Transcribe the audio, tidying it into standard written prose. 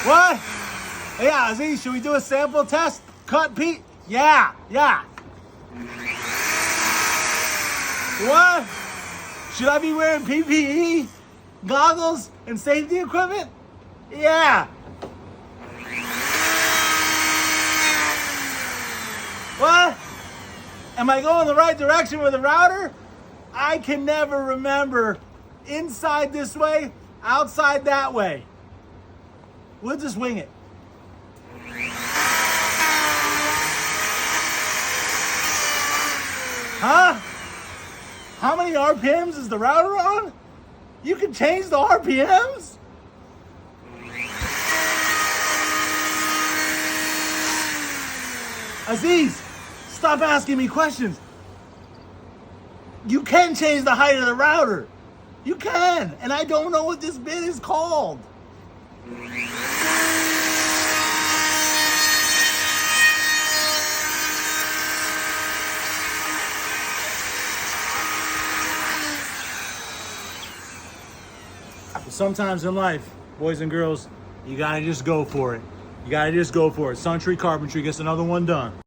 What? Yeah, Z, should we do a sample test? Cut Pete? Yeah. What? Should I be wearing PPE, goggles, and safety equipment? Yeah. What? Am I going the right direction with the router? I can never remember inside this way, outside that way. We'll just wing it. Huh? How many RPMs is the router on? You can change the RPMs? Aziz, stop asking me questions. You can change the height of the router. You can, and I don't know what this bit is called. Sometimes in life, boys and girls, you gotta just go for it. You gotta just go for it. Sun Tree Carpentry gets another one done.